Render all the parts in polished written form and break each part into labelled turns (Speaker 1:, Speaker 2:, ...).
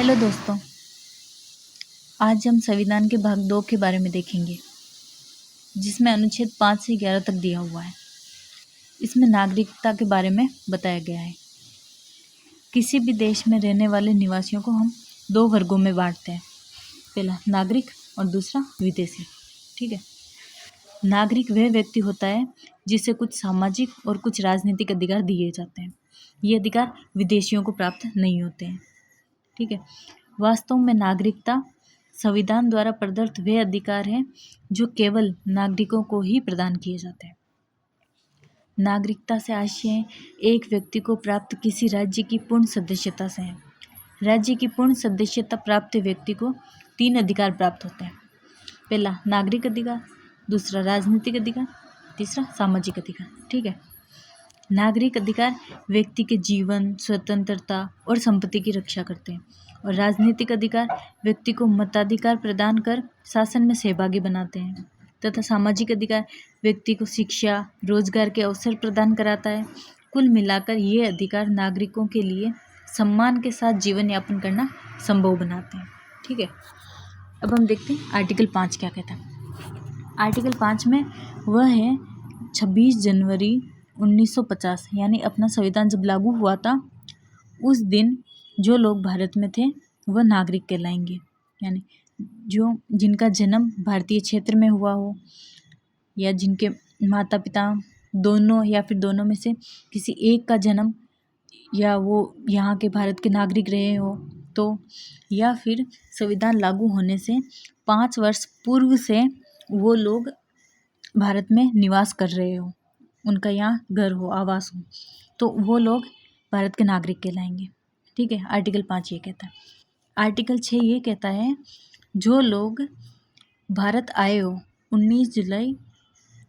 Speaker 1: Hello दोस्तों, आज हम संविधान के भाग 2 के बारे में देखेंगे, जिसमें अनुच्छेद 5 से 11 तक दिया हुआ है। इसमें नागरिकता के बारे में बताया गया है। किसी भी देश में रहने वाले निवासियों को हम 2 वर्गों में बांटते हैं। पहला नागरिक और दूसरा विदेशी। ठीक है। नागरिक वह व्यक्ति होता है जिसे कुछ सामाजिक और कुछ राजनीतिक अधिकार दिए जाते हैं। ये अधिकार विदेशियों को प्राप्त नहीं होते हैं। ठीक है। वास्तव में नागरिकता संविधान द्वारा प्रदत्त वे अधिकार हैं जो केवल नागरिकों को ही प्रदान किए जाते हैं। नागरिकता से आशय एक व्यक्ति को प्राप्त किसी राज्य की पूर्ण सदस्यता से है। राज्य की पूर्ण सदस्यता प्राप्त व्यक्ति को 3 अधिकार प्राप्त होते हैं। पहला नागरिक अधिकार, दूसरा राजनीतिक अधिकार, तीसरा सामाजिक अधिकार। ठीक है। नागरिक अधिकार व्यक्ति के जीवन, स्वतंत्रता और संपत्ति की रक्षा करते हैं और राजनीतिक अधिकार व्यक्ति को मताधिकार प्रदान कर शासन में सहभागी बनाते हैं तथा सामाजिक अधिकार व्यक्ति को शिक्षा, रोजगार के अवसर प्रदान कराता है। कुल मिलाकर ये अधिकार नागरिकों के लिए सम्मान के साथ जीवन यापन करना संभव बनाते हैं। ठीक है। अब हम देखते हैं आर्टिकल 5 क्या कहता है। आर्टिकल 5 में वह है 26 जनवरी 1950 यानी अपना संविधान जब लागू हुआ था उस दिन जो लोग भारत में थे वह नागरिक कहलाएंगे। यानी जो जिनका जन्म भारतीय क्षेत्र में हुआ हो या जिनके माता पिता दोनों या फिर दोनों में से किसी एक का जन्म या वो यहाँ के भारत के नागरिक रहे हो तो, या फिर संविधान लागू होने से 5 वर्ष पूर्व से वो लोग भारत में निवास कर रहे हो, उनका यहाँ घर हो, आवास हो, तो वो लोग भारत के नागरिक कहलाएंगे। ठीक है। आर्टिकल 5 ये कहता है। आर्टिकल 6 ये कहता है जो लोग भारत आए हो 19 जुलाई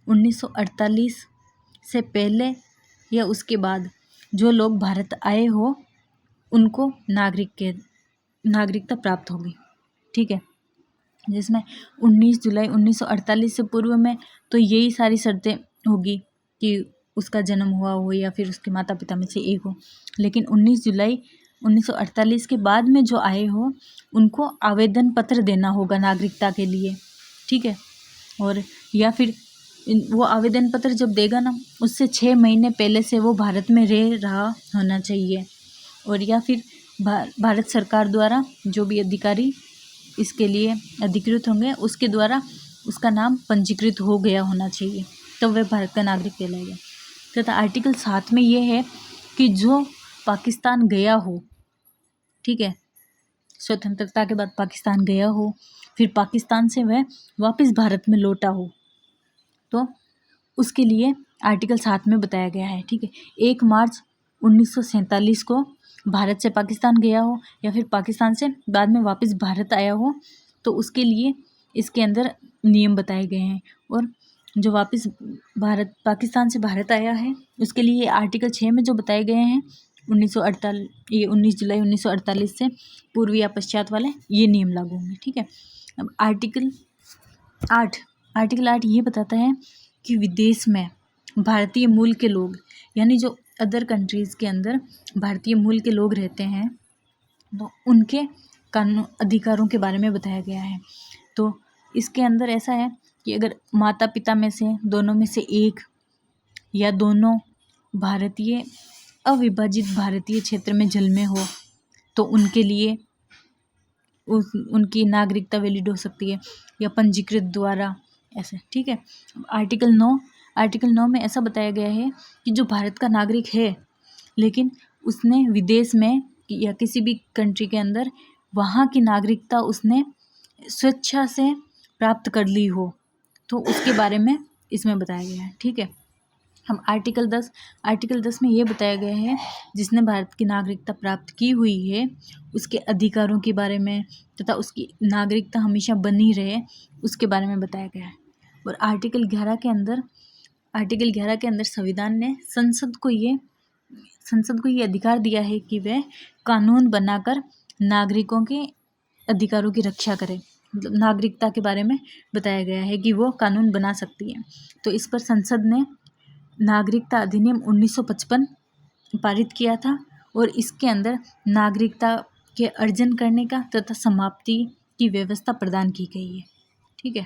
Speaker 1: 1948 से पहले या उसके बाद जो लोग भारत आए हो उनको नागरिकता प्राप्त होगी। ठीक है। जिसमें 19 जुलाई 1948 से पूर्व में तो यही सारी शर्तें होगी कि उसका जन्म हुआ हो या फिर उसके माता पिता में से एक हो। लेकिन 19 जुलाई 1948 के बाद में जो आए हो उनको आवेदन पत्र देना होगा नागरिकता के लिए। ठीक है। और या फिर वो आवेदन पत्र जब देगा ना उससे 6 महीने पहले से वो भारत में रह रहा होना चाहिए। और या फिर भारत सरकार द्वारा जो भी अधिकारी इसके लिए अधिकृत होंगे उसके द्वारा उसका नाम पंजीकृत हो गया होना चाहिए, तो वह भारत का नागरिक कहलाएगा। तथा आर्टिकल 7 में यह है कि जो पाकिस्तान गया हो, ठीक है, स्वतंत्रता के बाद पाकिस्तान गया हो, फिर पाकिस्तान से वह वापस भारत में लौटा हो, तो उसके लिए आर्टिकल 7 में बताया गया है। ठीक है। 1 मार्च 1947 को भारत से पाकिस्तान गया हो या फिर पाकिस्तान से बाद में वापस भारत आया हो तो उसके लिए इसके अंदर नियम बताए गए हैं। और जो वापस पाकिस्तान से भारत आया है उसके लिए आर्टिकल 6 में जो बताए गए हैं 19 जुलाई 1948 से पूर्व या पश्चात वाले ये नियम लागू होंगे। ठीक है। अब आर्टिकल 8 ये बताता है कि विदेश में भारतीय मूल के लोग यानी जो अदर कंट्रीज़ के अंदर भारतीय मूल के लोग रहते हैं तो उनके कानून अधिकारों के बारे में बताया गया है। तो इसके अंदर ऐसा है कि अगर माता पिता में से दोनों में से एक या दोनों भारतीय अविभाजित भारतीय क्षेत्र में जन्मे हो तो उनके लिए उनकी नागरिकता वैलिड हो सकती है या पंजीकृत द्वारा ऐसे। ठीक है। आर्टिकल 9 में ऐसा बताया गया है कि जो भारत का नागरिक है लेकिन उसने विदेश में या किसी भी कंट्री के अंदर वहाँ की नागरिकता उसने स्वेच्छा से प्राप्त कर ली हो तो उसके बारे में इसमें बताया गया है। ठीक है। हम आर्टिकल 10 में ये बताया गया है जिसने भारत की नागरिकता प्राप्त की हुई है उसके अधिकारों के बारे में तथा उसकी नागरिकता हमेशा बनी रहे उसके बारे में बताया गया है। और आर्टिकल 11 के अंदर संविधान ने संसद को ये अधिकार दिया है कि वह कानून बनाकर नागरिकों के अधिकारों की रक्षा करे। मतलब नागरिकता के बारे में बताया गया है कि वो कानून बना सकती है। तो इस पर संसद ने नागरिकता अधिनियम 1955 पारित किया था और इसके अंदर नागरिकता के अर्जन करने का तथा समाप्ति की व्यवस्था प्रदान की गई है। ठीक है।